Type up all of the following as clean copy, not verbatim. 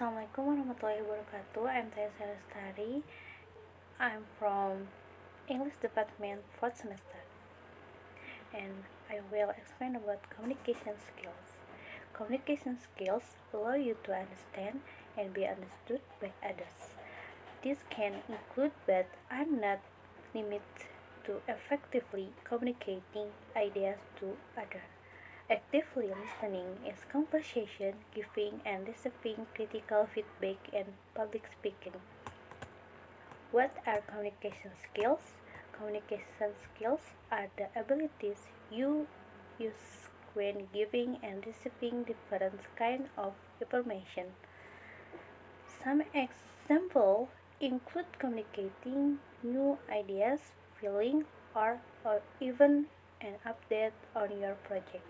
Assalamualaikum warahmatullahi wabarakatuh. I'm Tarisa Ayu Lestari. I'm from English Department 4th semester, and I will explain about communication skills. Communication skills allow you to understand and be understood by others. This can include but are not limited to effectively communicating ideas to others. Actively listening is conversation, giving and receiving critical feedback, and public speaking. What are communication skills? Communication skills are the abilities you use when giving and receiving different kinds of information. Some examples include communicating new ideas, feelings, or even an update on your project.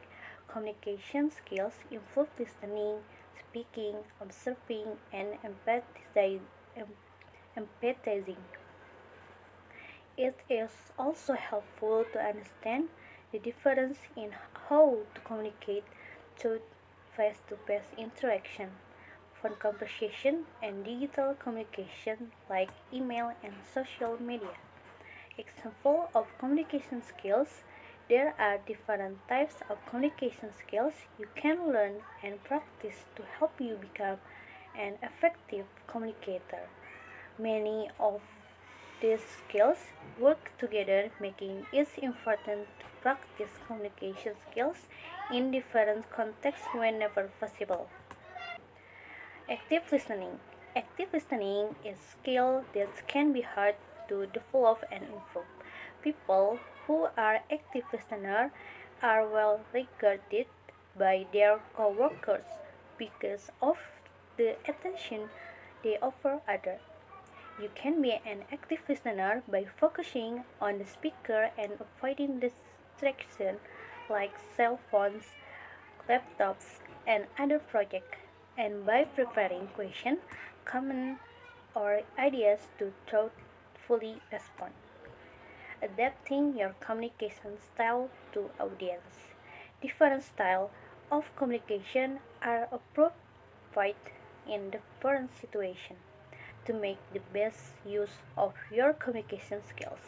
Communication skills improve listening, speaking, observing, and empathizing. It is also helpful to understand the difference in how to communicate through face-to-face interaction, phone conversation, and digital communication like email and social media. Example of communication skills. There are different types of communication skills you can learn and practice to help you become an effective communicator. Many of these skills work together, making it important to practice communication skills in different contexts whenever possible. Active listening. Active listening is a skill that can be hard to develop and improve. People who are active listeners are well regarded by their coworkers because of the attention they offer others. You can be an active listener by focusing on the speaker and avoiding distraction like cell phones, laptops, and other projects, and by preparing questions, comments, or ideas to thoughtfully respond. Adapting your communication style to audience. Different styles of communication are appropriate in different situations. To make the best use of your communication skills,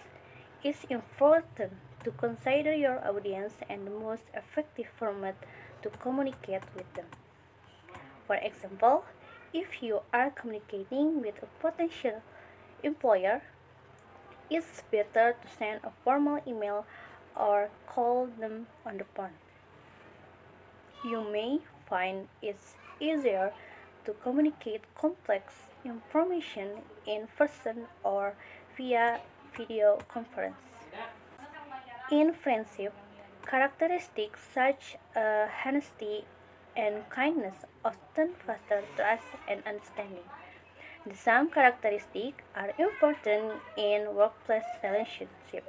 it's important to consider your audience and the most effective format to communicate with them. For example, if you are communicating with a potential employer, it's better to send a formal email or call them on the phone. You may find it's easier to communicate complex information in person or via video conference. In friendship, characteristics such as honesty and kindness often foster trust and understanding. The same characteristics are important in workplace relationships.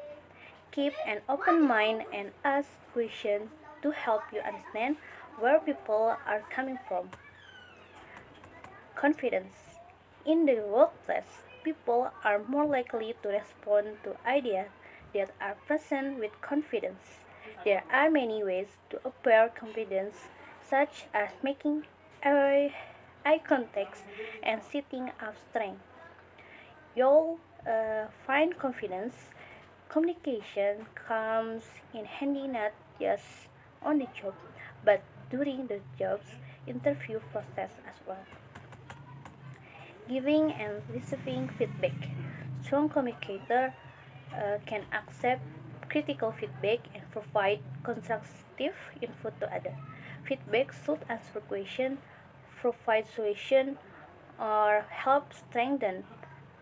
Keep an open mind and ask questions to help you understand where people are coming from. Confidence. In the workplace, people are more likely to respond to ideas that are present with confidence. There are many ways to appear confidence, such as making eye contact and sitting up straight. You'll find confidence. Communication comes in handy not just on the job, but during the job's interview process as well. Giving and receiving feedback. Strong communicator can accept critical feedback and provide constructive input to others. Feedback should answer questions, provide solutions, or help strengthen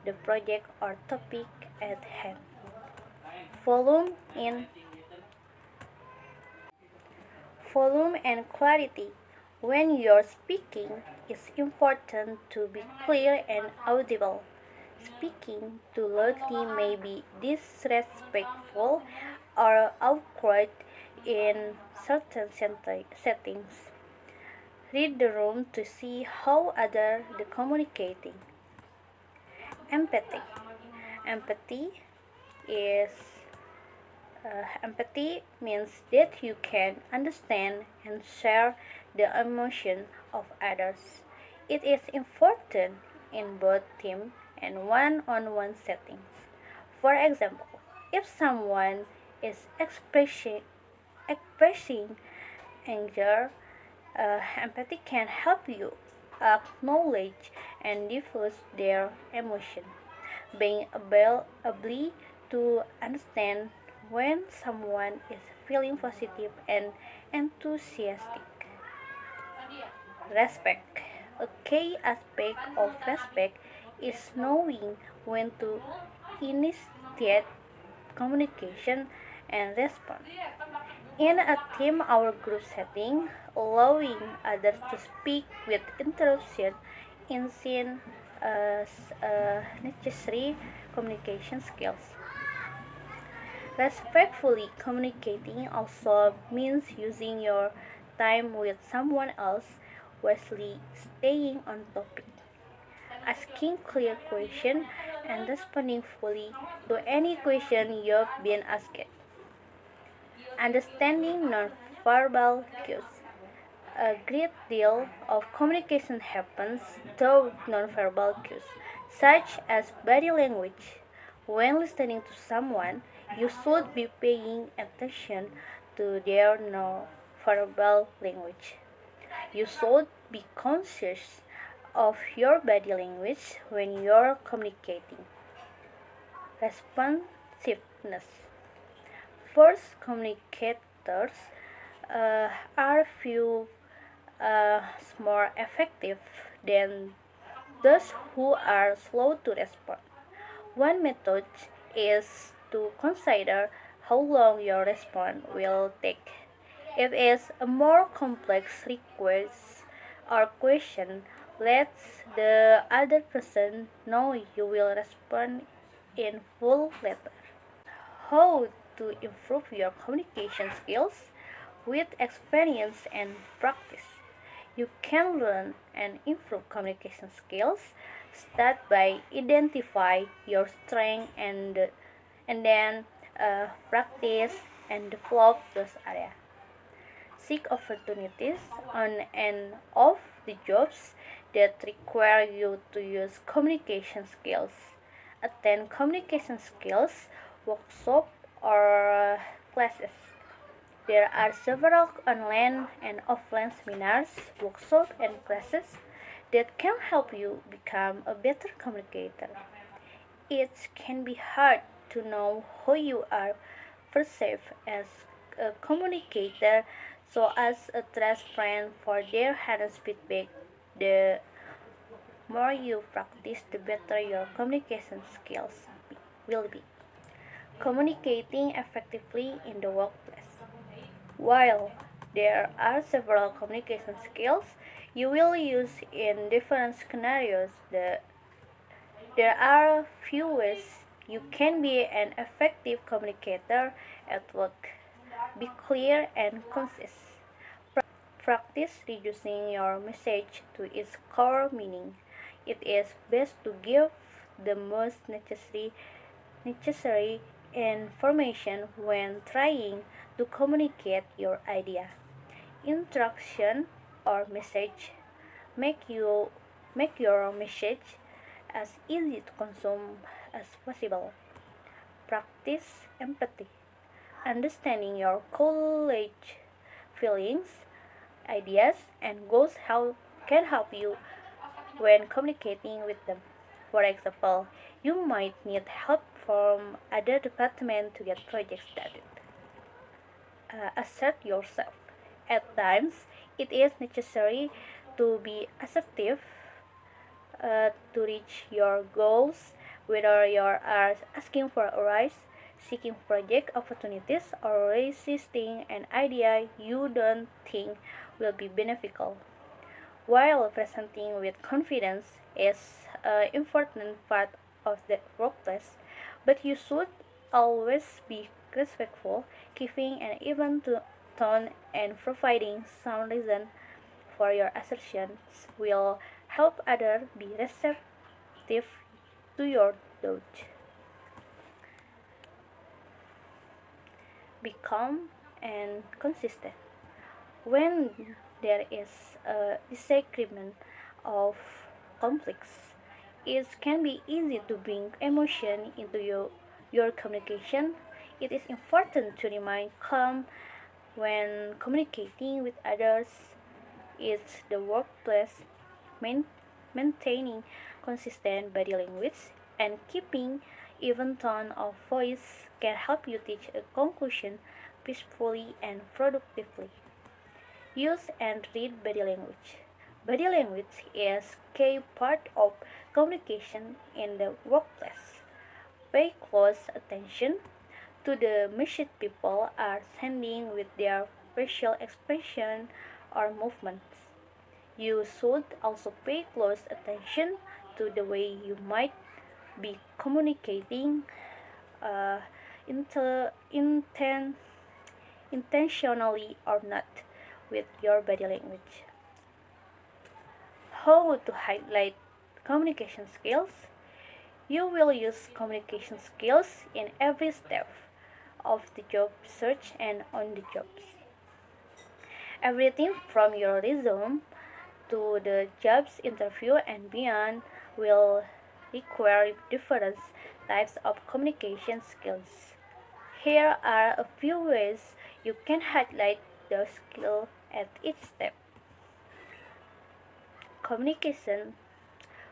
the project or topic at hand. Volume in Volume and clarity. When you're speaking, it's important to be clear and audible. Speaking too loudly may be disrespectful or awkward in certain settings. Read the room to see how others are communicating. Empathy. Empathy is Empathy means that you can understand and share the emotion of others. It is important in both team and one-on-one settings. For example, if someone is expressing anger, empathy can help you acknowledge and diffuse their emotion. Being able to understand when someone is feeling positive and enthusiastic. Respect. A key aspect of respect is knowing when to initiate communication and respond. In a team or group setting, allowing others to speak with interruption is seen as necessary communication skills. Respectfully communicating also means using your time with someone else wisely, staying on topic, asking clear questions, and responding fully to any question you've been asked. Understanding nonverbal cues. A great deal of communication happens through nonverbal cues, such as body language. When listening to someone, you should be paying attention to their nonverbal language. You should be conscious of your body language when you're communicating. Responsiveness. First communicators are few more effective than those who are slow to respond. One method is to consider how long your response will take. If it's a more complex request or question, let the other person know you will respond in full later. How to improve your communication skills? With experience and practice, you can learn and improve communication skills. Start by identify your strength and then practice and develop those areas. Seek opportunities on and off the jobs that require you to use communication skills. Attend communication skills workshop or classes. There are several online and offline seminars, workshops, and classes that can help you become a better communicator. It can be hard to know how you are perceived as a communicator, so as a trust friend for their honest feedback. The more you practice, the better your communication skills will be. Communicating effectively in the workplace. While there are several communication skills you will use in different scenarios, there are few ways you can be an effective communicator at work. Be clear and concise. Practice reducing your message to its core meaning. It is best to give the most necessary information when trying to communicate your idea. Instruction or message make your message as easy to consume as possible. Practice empathy. Understanding your colleagues' feelings, ideas, and goals can help you when communicating with them. For example, you might need help from other departments to get projects started. Assert yourself. At times, it is necessary to be assertive to reach your goals, whether you are asking for a rise, seeking project opportunities, or resisting an idea you don't think will be beneficial. While presenting with confidence is an important part of the workplace, but you should always be respectful, keeping an even tone and providing some reason for your assertions will help others be receptive to your thoughts. Be calm and consistent. When there is a disagreement of conflicts. It can be easy to bring emotion into your communication. It is important to remain calm when communicating with others. It's the workplace. Main, Maintaining consistent body language and keeping even tone of voice can help you reach a conclusion peacefully and productively. Use and read body language. Body language is key part of communication in the workplace. Pay close attention to the message people are sending with their facial expression or movements. You should also pay close attention to the way you might be communicating uh, intentionally or not with your body language. How to highlight communication skills? You will use communication skills in every step of the job search and on the jobs. Everything from your resume to the jobs interview and beyond will require different types of communication skills. Here are a few ways you can highlight the skill at each step. Communication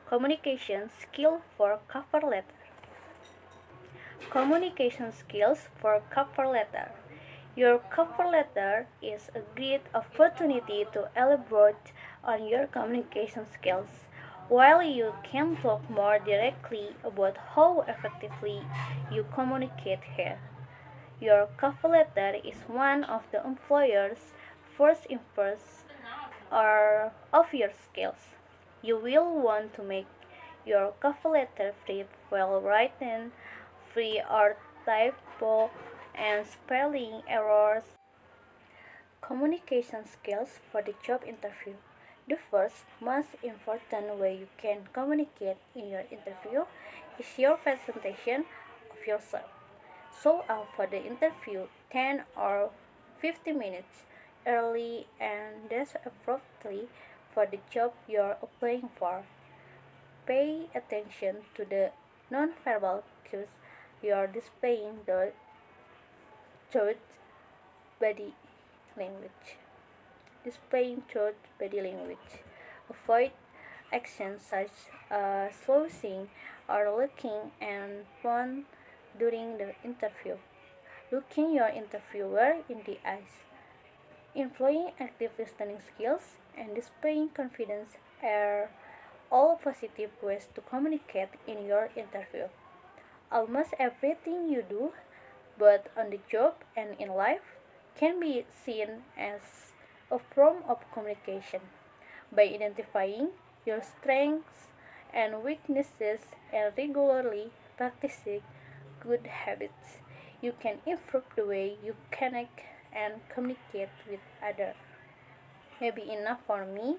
Communication skill for cover letter. Communication skills for cover letter. Your cover letter is a great opportunity to elaborate on your communication skills. While you can talk more directly about how effectively you communicate here, your cover letter is one of the employer's first impressions of your skills. You will want to make your cover letter free, well written, free or typo and spelling errors. Communication skills for the job interview. The first most important way you can communicate in your interview is your presentation of yourself. Show up for the interview 10 or 50 minutes early and dress appropriately for the job you're applying for. Pay attention to the nonverbal cues you're displaying the through body language. Displaying through body language. Avoid actions such as slouching or looking and phone during the interview. Looking your interviewer in the eyes. Employing active listening skills and displaying confidence are all positive ways to communicate in your interview. Almost everything you do, both on the job and in life, can be seen as a form of communication. By identifying your strengths and weaknesses and regularly practicing good habits, you can improve the way you connect and communicate with others. Maybe enough for me.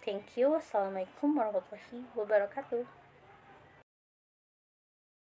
Thank you. Assalamualaikum warahmatullahi wabarakatuh.